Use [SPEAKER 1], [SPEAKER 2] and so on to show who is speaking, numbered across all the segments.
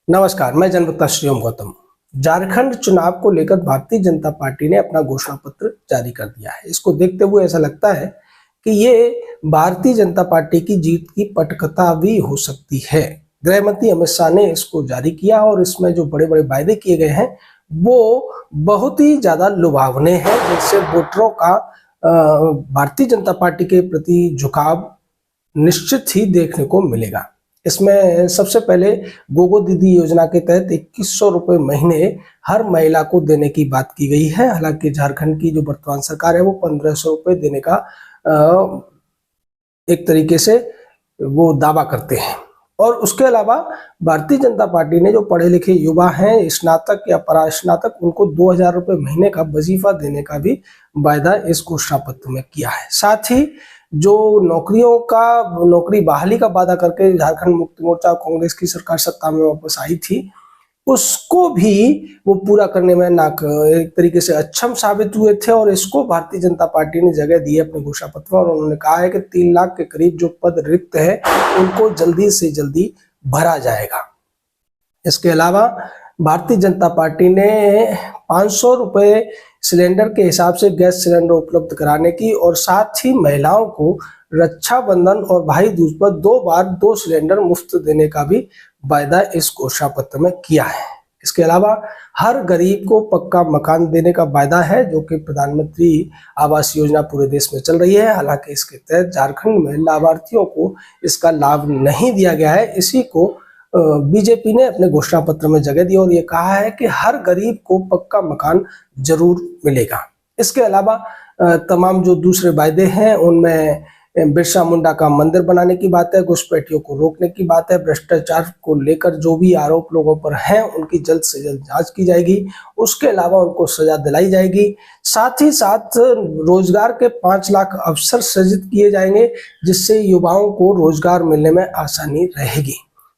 [SPEAKER 1] नमस्कार, मैं जनवक्ता श्रीओम गौतम। झारखंड चुनाव को लेकर भारतीय जनता पार्टी ने अपना घोषणा पत्र जारी कर दिया है। इसको देखते हुए ऐसा लगता है कि ये भारतीय जनता पार्टी की जीत की पटकथा भी हो सकती है। गृह मंत्री अमित शाह ने इसको जारी किया और इसमें जो बड़े बड़े वायदे किए गए हैं वो बहुत ही ज्यादा लुभावने हैं, जिससे वोटरों का भारतीय जनता पार्टी के प्रति झुकाव निश्चित ही देखने को मिलेगा। इसमें सबसे पहले गोगो दीदी योजना के तहत 2100 रुपये महीने हर महिला को देने की बात की गई है। हालांकि झारखंड की जो वर्तमान सरकार है वो 1500 रुपये देने का एक तरीके से वो दावा करते हैं। और उसके अलावा भारतीय जनता पार्टी ने जो पढ़े लिखे युवा हैं, स्नातक या परास्नातक, उनको 2000 रुपये महीने का वजीफा देने का भी वायदा इस घोषणा पत्र में किया है। साथ ही जो नौकरी बहाली का वादा करके झारखंड मुक्ति मोर्चा कांग्रेस की सरकार सत्ता में वापस आई थी, उसको भी वो पूरा करने में एक तरीके से अक्षम साबित हुए थे। और इसको भारतीय जनता पार्टी ने जगह दी है अपने घोषणा पत्र में, और उन्होंने कहा है कि 3 लाख के करीब जो पद रिक्त है उनको जल्दी से जल्दी भरा जाएगा। इसके अलावा भारतीय जनता पार्टी ने 500 रुपये सिलेंडर के हिसाब से गैस सिलेंडर उपलब्ध कराने की, और साथ ही महिलाओं को रक्षाबंधन और भाई दूज पर 2 बार 2 सिलेंडर मुफ्त देने का भी वायदा इस घोषणा पत्र में किया है। इसके अलावा हर गरीब को पक्का मकान देने का वायदा है, जो कि प्रधानमंत्री आवास योजना पूरे देश में चल रही है। हालांकि इसके तहत झारखंड में लाभार्थियों को इसका लाभ नहीं दिया गया है। इसी को बीजेपी ने अपने घोषणा पत्र में जगह दी और ये कहा है कि हर गरीब को पक्का मकान जरूर मिलेगा। इसके अलावा तमाम जो दूसरे वायदे हैं उनमें बिरसा मुंडा का मंदिर बनाने की बात है, घुसपैठियों को रोकने की बात है, भ्रष्टाचार को लेकर जो भी आरोप लोगों पर हैं उनकी जल्द से जल्द जांच की जाएगी, उसके अलावा उनको सजा दिलाई जाएगी। साथ ही साथ रोजगार के 5 लाख अवसर सृजित किए जाएंगे, जिससे युवाओं को रोजगार मिलने में आसानी रहेगी।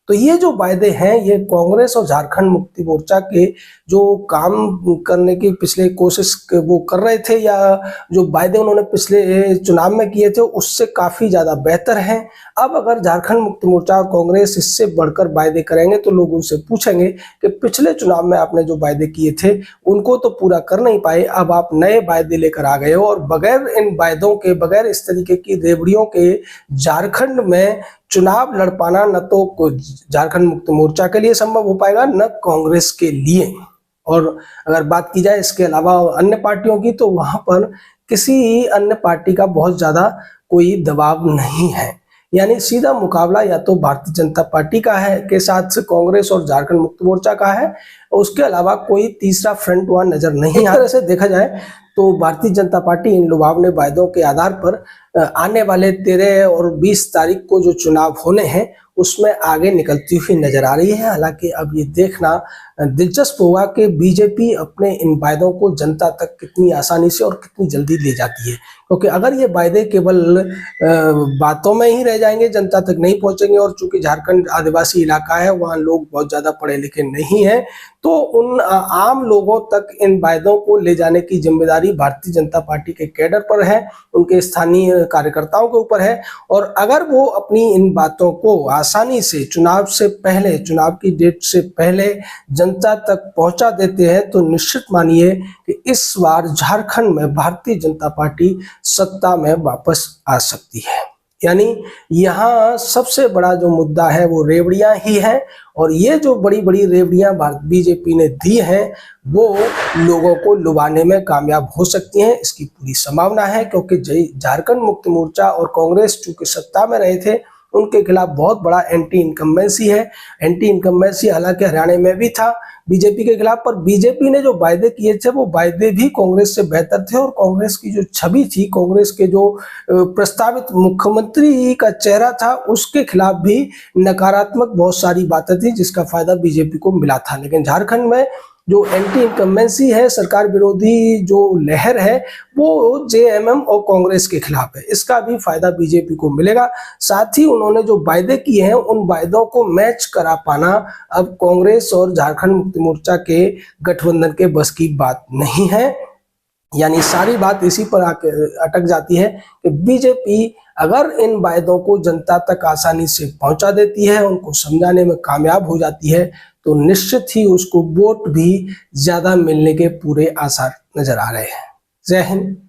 [SPEAKER 1] तो ये जो वायदे हैं ये कांग्रेस और झारखंड मुक्ति मोर्चा के जो काम करने की पिछले कोशिश वो कर रहे थे, या जो वायदे उन्होंने पिछले चुनाव में किए थे, उससे काफी ज्यादा बेहतर हैं। अब अगर झारखंड मुक्ति मोर्चा और कांग्रेस इससे बढ़कर वायदे करेंगे तो लोग उनसे पूछेंगे कि पिछले चुनाव में आपने जो वायदे किए थे उनको तो पूरा कर नहीं पाए, अब आप नए वायदे लेकर आ गए हो, और बगैर इन वायदों के, बगैर इस तरीके की रेवड़ियों के झारखंड में चुनाव लड़ पाना न तो झारखंड मुक्ति मोर्चा के लिए संभव हो पाएगा, न कांग्रेस के लिए। और अगर बात की जाए इसके अलावा अन्य पार्टियों की, तो वहां पर किसी अन्य पार्टी का बहुत ज्यादा कोई दबाव नहीं है। यानी सीधा मुकाबला या तो भारतीय जनता पार्टी का है के साथ से कांग्रेस और झारखंड मुक्ति मोर्चा का है, उसके अलावा कोई तीसरा फ्रंट वहां नजर नहीं आ रहा। से देखा जाए तो भारतीय जनता पार्टी इन लुभावने वायदों के आधार पर आने वाले 13 और 20 तारीख को जो चुनाव होने हैं उसमें आगे निकलती हुई नजर आ रही है। हालांकि अब ये देखना दिलचस्प होगा कि बीजेपी अपने इन वायदों को जनता तक कितनी आसानी से और कितनी जल्दी ले जाती है, क्योंकि अगर ये वायदे केवल बातों में ही रह जाएंगे, जनता तक नहीं पहुंचेंगे, और चूंकि झारखंड आदिवासी इलाका है, वहाँ लोग बहुत ज्यादा पढ़े लिखे नहीं हैं, तो उन आम लोगों तक इन वायदों को ले जाने की जिम्मेदारी भारतीय जनता पार्टी के कैडर पर है, उनके स्थानीय कार्यकर्ताओं के ऊपर है। और अगर वो अपनी इन बातों को आसानी से चुनाव से पहले, चुनाव की डेट से पहले जनता तक पहुंचा देते हैं, तो निश्चित मानिए कि इस बार झारखंड में भारतीय जनता पार्टी सत्ता में वापस आ सकती है। यानी यहाँ सबसे बड़ा जो मुद्दा है वो रेवड़ियां ही है, और ये जो बड़ी बड़ी रेवड़ियां बीजेपी ने दी हैं वो लोगों को लुभाने में कामयाब हो सकती हैं, इसकी पूरी संभावना है। क्योंकि झारखंड मुक्ति मोर्चा और कांग्रेस चूंकि सत्ता में रहे थे, उनके खिलाफ बहुत बड़ा एंटी इनकम्बेंसी है। एंटी इनकम्बेंसी हालांकि हरियाणा में भी था बीजेपी के खिलाफ, पर बीजेपी ने जो वायदे किए थे वो वायदे भी कांग्रेस से बेहतर थे, और कांग्रेस की जो छवि थी, कांग्रेस के जो प्रस्तावित मुख्यमंत्री का चेहरा था, उसके खिलाफ भी नकारात्मक बहुत सारी बातें थी, जिसका फायदा बीजेपी को मिला था। लेकिन झारखंड में जो एंटी इनकम्बेंसी है, सरकार विरोधी जो लहर है, वो जेएमएम और कांग्रेस के खिलाफ है, इसका भी फायदा बीजेपी को मिलेगा। साथ ही उन्होंने जो वायदे किए हैं उन वायदों को मैच करा पाना अब कांग्रेस और झारखंड मुक्ति मोर्चा के गठबंधन के बस की बात नहीं है। यानी सारी बात इसी पर आके अटक जाती है कि बीजेपी अगर इन वायदों को जनता तक आसानी से पहुंचा देती है, उनको समझाने में कामयाब हो जाती है, तो निश्चित ही उसको वोट भी ज्यादा मिलने के पूरे आसार नजर आ रहे हैं। जय हिंद।